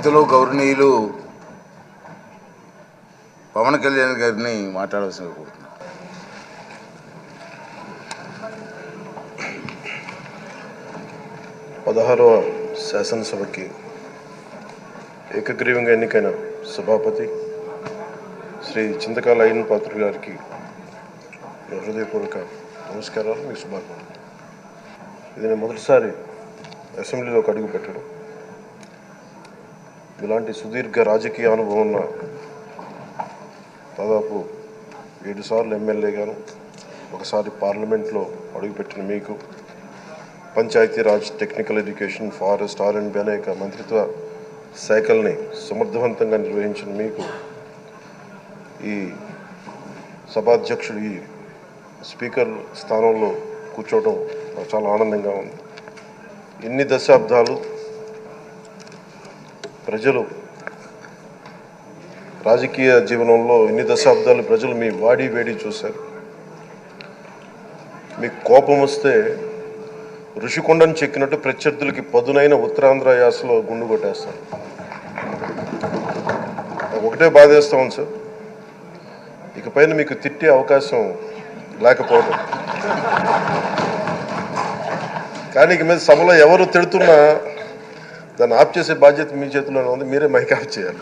పెద్దలు గౌరవనీయులు పవన్ కళ్యాణ్ గారిని మాట్లాడవలసిందిగా కోరుతున్నాను. పదహారవ శాసనసభకి ఏకగ్రీవంగా ఎన్నికైన సభాపతి శ్రీ చింతకాయల అయ్యన్ పాత్రుడు గారికి హృదయపూర్వక నమస్కారాలు, మీ శుభాకాంక్షలు. ఇది నేను మొదటిసారి అసెంబ్లీలోకి అడుగు పెట్టడం. ఇలాంటి సుదీర్ఘ రాజకీయ అనుభవం ఉన్న దాదాపు 7 సార్లు ఎమ్మెల్యేగాను, ఒకసారి పార్లమెంట్లో అడుగుపెట్టిన మీకు, Panchayati Raj, technical education, forest, R&B అనేక మంత్రిత్వ శాఖల్ని సమర్థవంతంగా నిర్వహించిన మీకు ఈ సభాధ్యక్షుడు, ఈ స్పీకర్ స్థానంలో కూర్చోవడం నాకు చాలా ఆనందంగా ఉంది. ఇన్ని దశాబ్దాలు ప్రజలు రాజకీయ జీవనంలో ప్రజలు మీ వాడి వేడి చూశారు. మీకు కోపం వస్తే ఋషికొండను చెక్కినట్టు ప్రత్యర్థులకి పదునైన ఉత్తరాంధ్ర యాసలో గుండు కొట్టేస్తారు. నాకు ఒకటే బాధేస్తాం సార్, ఇకపైన మీకు తిట్టే అవకాశం లేకపోవడం. కానీ ఇక మీద సభలో ఎవరు తిడుతున్నా దాన్ని ఆఫ్ చేసే బాధ్యత మీ చేతిలోనే ఉంది. మీరే మైక్ ఆఫ్ చేయాలి.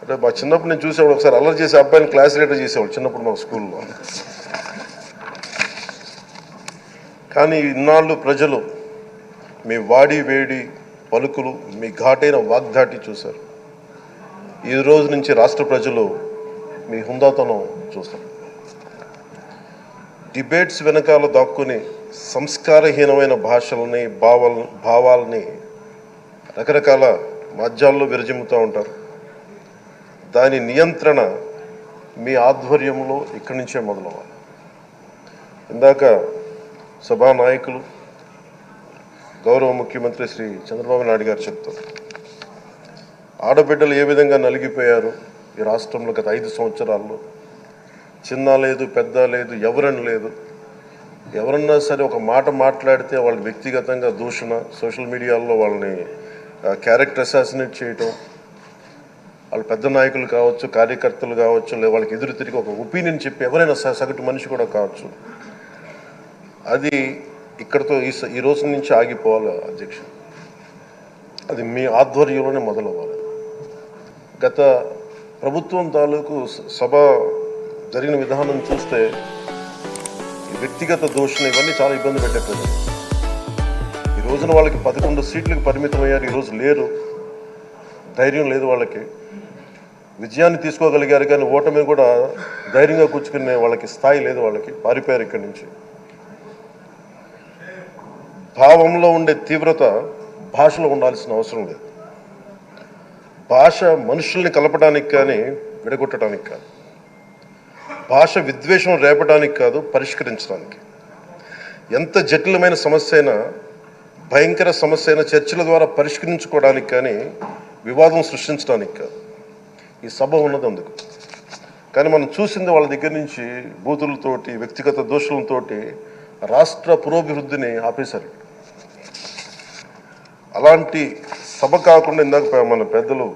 అంటే మా చిన్నప్పుడు నేను చూసేవాడు, ఒకసారి అల్లరి చేసే అబ్బాయిని క్లాస్ లీడర్ చేసేవాడు చిన్నప్పుడు మా స్కూల్లో. కానీ ఇన్నాళ్ళు ప్రజలు మీ వాడి వేడి పలుకులు, మీ ఘాటైన వాగ్దాటి చూశారు. ఈ రోజు నుంచి రాష్ట్ర ప్రజలు మీ హుందాతనం చూస్తారు. డిబేట్స్ వెనకాల దాక్కుని సంస్కారహీనమైన భాషలని, భావాలని రకరకాల మాధ్యాల్లో విరజిమ్ముతూ ఉంటారు. దాని నియంత్రణ మీ ఆధ్వర్యంలో ఇక్కడి నుంచే మొదలవ్వాలి. ఇందాక సభానాయకులు గౌరవ ముఖ్యమంత్రి శ్రీ చంద్రబాబు నాయుడు గారు చెప్తారు, ఆడబిడ్డలు ఏ విధంగా నలిగిపోయారు ఈ రాష్ట్రంలో గత 5 సంవత్సరాల్లో. చిన్న లేదు, పెద్ద లేదు, ఎవరని లేదు. ఎవరన్నా సరే ఒక మాట మాట్లాడితే వాళ్ళకి వ్యక్తిగతంగా దూషణ, సోషల్ మీడియాలో వాళ్ళని క్యారెక్టర్ అసాసినేట్ చేయటం, వాళ్ళు పెద్ద నాయకులు కావచ్చు, కార్యకర్తలు కావచ్చు, లేదా వాళ్ళకి ఎదురు తిరిగి ఒక ఒపీనియన్ చెప్పి ఎవరైనా సగటు మనిషి కూడా కావచ్చు, అది ఇక్కడతో ఈ రోజు నుంచి ఆగిపోవాలి అధ్యక్ష. అది మీ ఆధ్వర్యంలోనే మొదలవ్వాలి. గత ప్రభుత్వం తాలూకు సభ జరిగిన విధానం చూస్తే వ్యక్తిగత దూషణ ఇవన్నీ చాలా ఇబ్బంది పెట్టేది. ఈ రోజున వాళ్ళకి 11 సీట్లకు పరిమితం అయ్యారు. ఈరోజు లేరు, ధైర్యం లేదు వాళ్ళకి. విజయాన్ని తీసుకోగలిగారు కానీ ఓటమి కూడా ధైర్యంగా కూర్చుకునే వాళ్ళకి స్థాయి లేదు. వాళ్ళకి పారిపోయారు ఇక్కడి నుంచి. భావంలో ఉండే తీవ్రత భాషలో ఉండాల్సిన అవసరం లేదు. భాష మనుషుల్ని కలపడానికి కానీ విడగొట్టడానికి కాదు. భాష విద్వేషం రేపడానికి కాదు, పరిష్కరించడానికి. ఎంత జటిలమైన సమస్య అయినా, భయంకర సమస్య అయినా చర్చల ద్వారా పరిష్కరించుకోవడానికి కానీ వివాదం సృష్టించడానికి కాదు. ఈ సభ ఉన్నది అందుకు. కానీ మనం చూసింది వాళ్ళ దగ్గర నుంచి బూతులతోటి, వ్యక్తిగత దోషులతోటి రాష్ట్ర పురోభివృద్ధిని ఆపేశారు. అలాంటి సభ కాకుండా ఇందాక మన పెద్దలు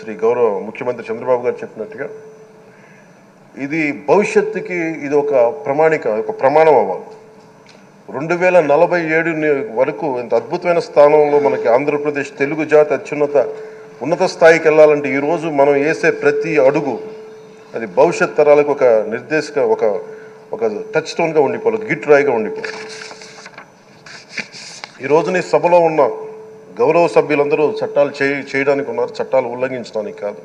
శ్రీ గౌరవ ముఖ్యమంత్రి చంద్రబాబు గారు చెప్పినట్టుగా ఇది భవిష్యత్తుకి ఇది ఒక ప్రమాణం అవ్వాలి. 2047 వరకు ఇంత అద్భుతమైన స్థానంలో మనకి ఆంధ్రప్రదేశ్ తెలుగు జాతి ఉన్నత స్థాయికి వెళ్ళాలంటే ఈరోజు మనం వేసే ప్రతి అడుగు అది భవిష్యత్ తరాలకు ఒక ఒక టచ్ స్టోన్గా ఉండిపోవాలి, ఒక గిట్ రాయిగా ఉండిపోవాలి. ఈ రోజున ఈ సభలో ఉన్న గౌరవ సభ్యులందరూ చట్టాలు చేయడానికి ఉన్నారు, చట్టాలు ఉల్లంఘించడానికి కాదు.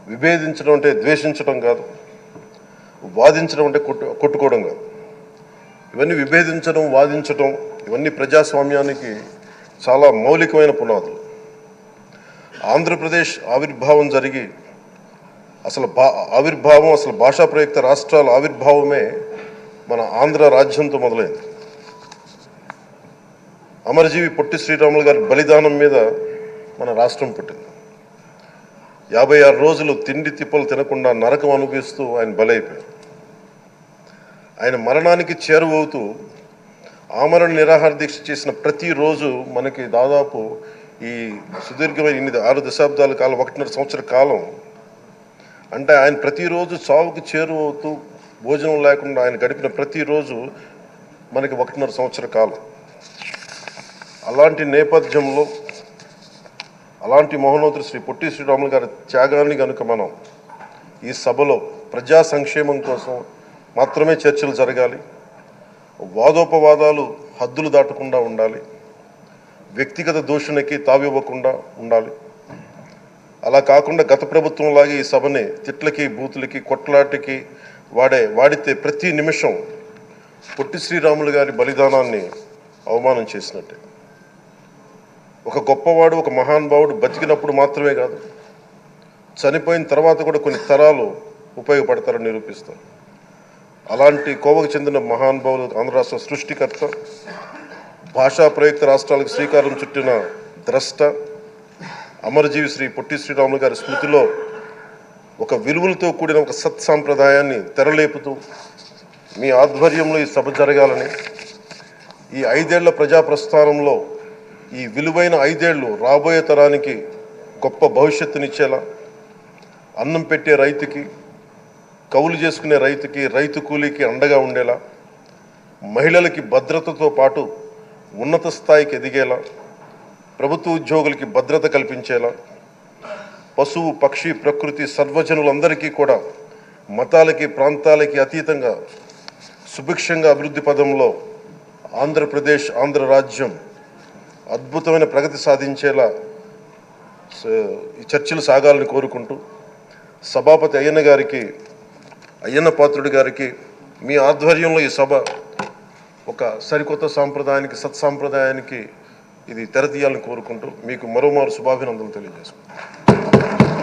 విభేదించడం అంటే ద్వేషించడం కాదు, వాదించడం అంటే కొట్టుకోవడం కాదు. ఇవన్నీ విభేదించడం, వాదించడం ఇవన్నీ ప్రజాస్వామ్యానికి చాలా మౌలికమైన పునాదులు. ఆంధ్రప్రదేశ్ ఆవిర్భావం జరిగి అసలు భాషా ప్రయుక్త రాష్ట్రాల ఆవిర్భావమే మన ఆంధ్ర రాజ్యంతో మొదలైంది. అమరజీవి పొట్టి శ్రీరాములు గారి బలిదానం మీద మన రాష్ట్రం పుట్టింది. 56 రోజులు తిండి తిప్పలు తినకుండా నరకం అనుభవిస్తూ ఆయన బలైపోయారు. ఆయన మరణానికి చేరువవుతూ ఆమరణ నిరాహార దీక్ష చేసిన ప్రతిరోజు మనకి దాదాపు ఈ సుదీర్ఘమైన 6 దశాబ్దాల కాలం 1.5 సంవత్సర కాలం అంటే ఆయన ప్రతిరోజు చావుకు చేరువవుతూ భోజనం లేకుండా ఆయన గడిపిన ప్రతిరోజు మనకి 1.5 సంవత్సర కాలం. అలాంటి నేపథ్యంలో అలాంటి మహోన్నతుడు శ్రీ పొట్టి శ్రీరాములు గారి త్యాగాన్ని కనుక మనం ఈ సభలో ప్రజా సంక్షేమం కోసం మాత్రమే చర్చలు జరగాలి, వాదోపవాదాలు హద్దులు దాటకుండా ఉండాలి, వ్యక్తిగత దూషణకి తావివ్వకుండా ఉండాలి. అలా కాకుండా గత ప్రభుత్వంలాగే ఈ సభని తిట్లకి బూతులకి కొట్లాటకి వాడితే ప్రతి నిమిషం పొట్టి శ్రీరాములు గారి బలిదానాన్ని అవమానం చేసినట్టే. ఒక గొప్పవాడు ఒక మహానుభావుడు బతికినప్పుడు మాత్రమే కాదు, చనిపోయిన తర్వాత కూడా కొన్ని తరాలు ఉపయోగపడతారని నిరూపిస్తారు. అలాంటి కోవకు చెందిన మహానుభావులు ఆంధ్ర రాష్ట్ర సృష్టికర్త, భాషా ప్రయుక్త రాష్ట్రాలకు శ్రీకారం చుట్టిన ద్రష్ట, అమరజీవి శ్రీ పొట్టి శ్రీరాములు గారి స్మృతిలో ఒక విలువలతో కూడిన ఒక సత్సాంప్రదాయాన్ని తెరలేపుతూ మీ ఆధ్వర్యంలో ఈ సభ జరగాలని, ఈ 5 ఏళ్ల ప్రజా ప్రస్థానంలో ఈ విలువైన 5 ఏళ్ళు రాబోయే తరానికి గొప్ప భవిష్యత్తునిచ్చేలా, అన్నం పెట్టే రైతుకి, కౌలు చేసుకునే రైతుకి, రైతు కూలీకి అండగా ఉండేలా, మహిళలకి భద్రతతో పాటు ఉన్నత స్థాయికి ఎదిగేలా, ప్రభుత్వ ఉద్యోగులకి భద్రత కల్పించేలా, పశువు పక్షి ప్రకృతి సర్వజనులందరికీ కూడా మతాలకి ప్రాంతాలకి అతీతంగా సుభిక్షంగా అభివృద్ధి పదంలో ఆంధ్రప్రదేశ్ ఆంధ్ర రాజ్యం అద్భుతమైన ప్రగతి సాధించేలా ఈ చర్చలు సాగాలని కోరుకుంటూ, సభాపతి అయ్యన్న పాత్రుడి గారికి మీ ఆధ్వర్యంలో ఈ సభ ఒక సరికొత్త సాంప్రదాయానికి సత్సాంప్రదాయానికి ఇది తెరతీయాలని కోరుకుంటూ మీకు మరోమారు శుభాభినందనలు తెలియజేసుకుంటాను.